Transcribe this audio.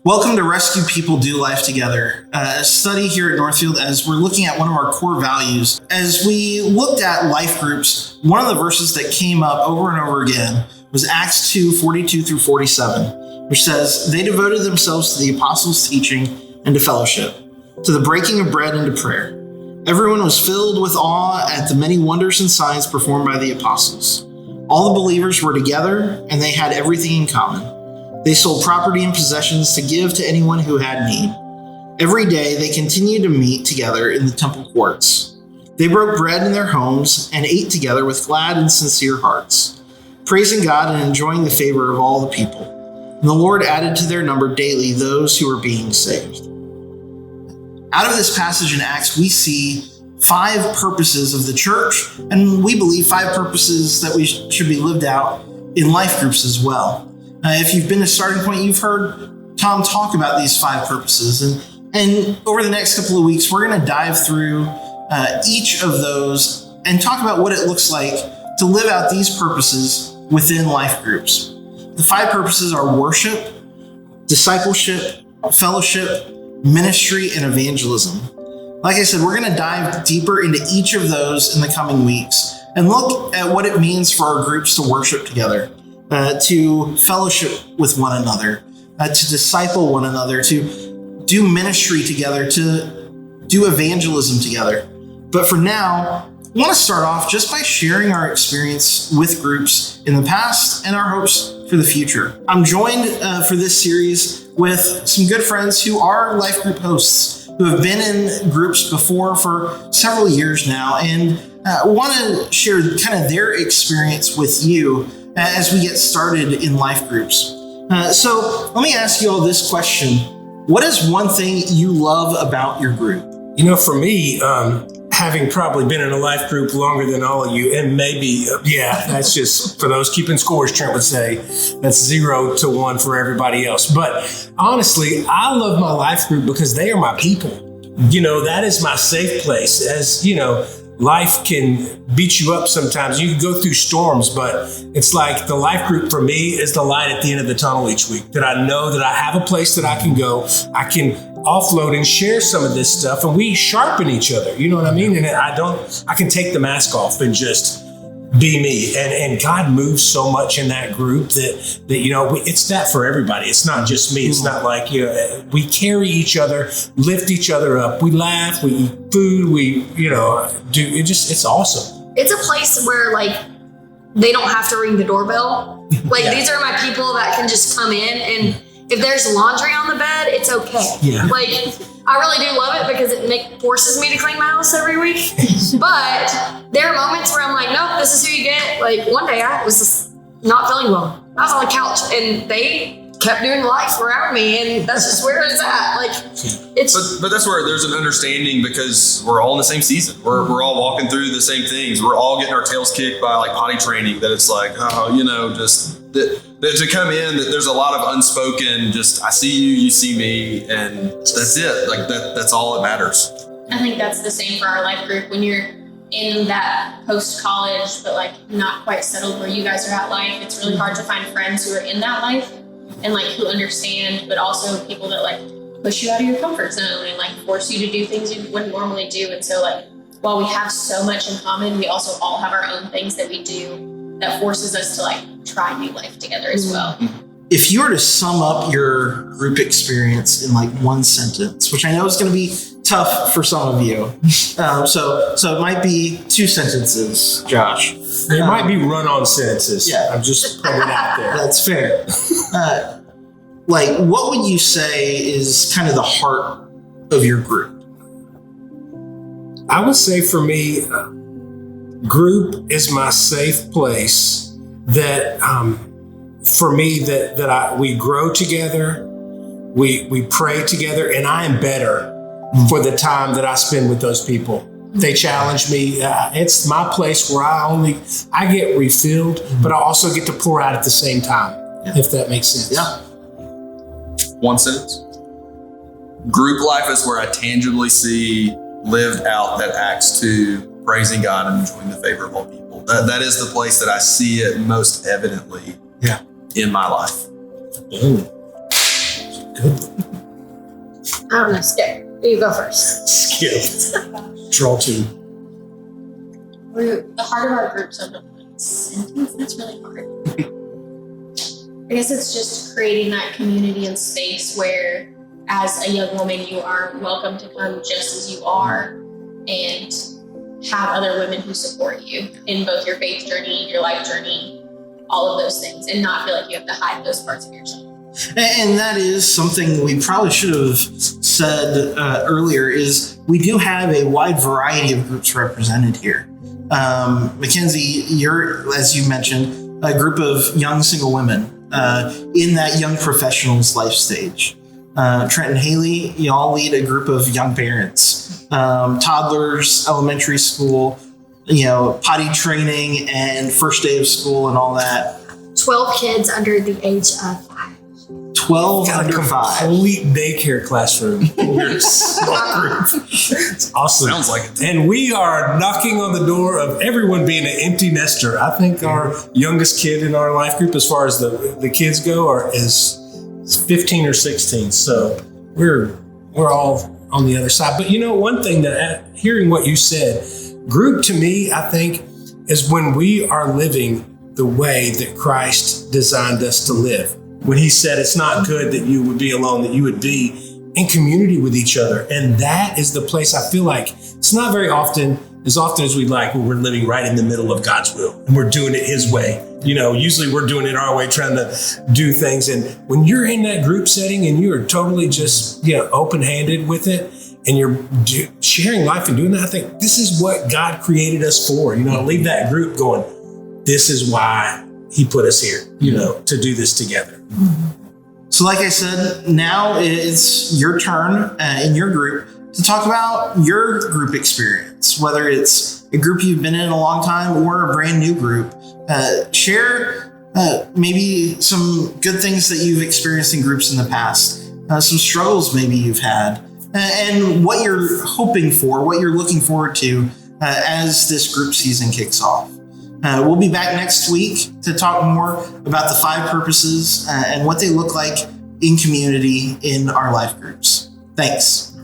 Welcome to Rescue People Do Life Together, a study here at Northfield as we're looking at one of our core values. As we looked at life groups, one of the verses that came up over and over again was Acts 2:42 through 47, which says, "They devoted themselves to the apostles' teaching and to fellowship, to the breaking of bread and to prayer. Everyone was filled with awe at the many wonders and signs performed by the apostles. All the believers were together, and they had everything in common. They sold property and possessions to give to anyone who had need. Every day they continued to meet together in the temple courts. They broke bread in their homes and ate together with glad and sincere hearts, praising God and enjoying the favor of all the people. And the Lord added to their number daily those who were being saved." Out of this passage in Acts, we see 5 purposes of the church, and we believe 5 purposes that we should be lived out in life groups as well. If you've been to Starting Point, you've heard Tom talk about these 5 purposes. And over the next couple of weeks, we're going to dive through each of those and talk about what it looks like to live out these purposes within life groups. The 5 purposes are worship, discipleship, fellowship, ministry, and evangelism. Like I said, we're going to dive deeper into each of those in the coming weeks and look at what it means for our groups to worship together, to fellowship with one another, to disciple one another, to do ministry together, to do evangelism together. But for now, I want to start off just by sharing our experience with groups in the past and our hopes for the future. I'm joined for this series with some good friends who are life group hosts, who have been in groups before for several years now, and want to share kind of their experience with you as we get started in life groups. So let me ask you all this question. What is one thing you love about your group? You know, for me, having probably been in a life group longer than all of you, and maybe, that's just for those keeping scores, Trent would say, that's 0 to 1 for everybody else. But honestly, I love my life group because they are my people. You know, that is my safe place. As you know, life can beat you up sometimes. You can go through storms, but it's like the life group for me is the light at the end of the tunnel each week, that I know that I have a place that I can go. I can offload and share some of this stuff, and we sharpen each other. You know what I mean? And I can take the mask off and just be me. And God moves so much in that group that you know, it's that for everybody. It's not just me. It's not like, you know, we carry each other, lift each other up. We laugh, we eat food, we, you know, it's awesome. It's a place where like they don't have to ring the doorbell. Like these are my people that can just come in, and if there's laundry on the bed, it's okay. Yeah. Like, I really do love it because it forces me to clean my house every week. But there are moments where I'm like, nope, this is who you get. Like, one day I was just not feeling well. I was on the couch, and they kept doing life around me, and that's just where it's at. Like, it's. But that's where there's an understanding, because we're all in the same season. We're all walking through the same things. We're all getting our tails kicked by like potty training. That it's like, oh, you know, just that to come in, that there's a lot of unspoken, just I see you, you see me, and that's it. Like that's all that matters. I think that's the same for our life group. When you're in that post-college, but like not quite settled where you guys are at life, it's really hard to find friends who are in that life and like who understand, but also people that like push you out of your comfort zone and like force you to do things you wouldn't normally do. And so like, while we have so much in common, we also all have our own things that we do that forces us to like try new life together as well. If you were to sum up your group experience in like one sentence, which I know is going to be tough for some of you, so it might be 2 sentences, Josh. They might be run-on sentences. Yeah, I'm just putting it out there. That's fair. Like, what would you say is kind of the heart of your group? I would say for me, group is my safe place that, for me, that we grow together, we pray together, and I am better for the time that I spend with those people. They challenge me. It's my place where I get refilled, but I also get to pour out at the same time, if that makes sense. Yeah. 1 sentence. Group life is where I tangibly see lived out that Acts 2, praising God and enjoying the favor of all people. That is the place that I see it most evidently in my life. I don't know, Skip. You go first. Skip. Draw 2. The heart of our group, so sentence, that's really hard. I guess it's just creating that community and space where, as a young woman, you are welcome to come just as you are and have other women who support you in both your faith journey, your life journey, all of those things, and not feel like you have to hide those parts of yourself. And that is something we probably should have said earlier, is we do have a wide variety of groups represented here. Mackenzie, you're, as you mentioned, a group of young single women in that young professionals life stage. Trent and Haley, y'all lead a group of young parents, toddlers, elementary school, potty training and first day of school and all that. 12 kids under the age of 5. 12 under 5. Complete daycare classroom. It's awesome. Sounds like it. And we are knocking on the door of everyone being an empty nester. I think our youngest kid in our life group, as far as the kids go, is 15 or 16. So we're all on the other side. But one thing that, hearing what you said, group to me, I think, is when we are living the way that Christ designed us to live. When he said it's not good that you would be alone, that you would be in community with each other. And that is the place I feel like it's not very often as we'd like, when we're living right in the middle of God's will and we're doing it his way. Usually we're doing it our way, trying to do things. And when you're in that group setting and you are totally just, open-handed with it and you're sharing life and doing that, I think this is what God created us for. Leave that group going, this is why he put us here, to do this together. So like I said, now it's your turn in your group to talk about your group experience, whether it's a group you've been in a long time or a brand new group. Share maybe some good things that you've experienced in groups in the past, some struggles maybe you've had, and what you're hoping for, what you're looking forward to as this group season kicks off. We'll be back next week to talk more about the 5 purposes and what they look like in community in our life groups. Thanks.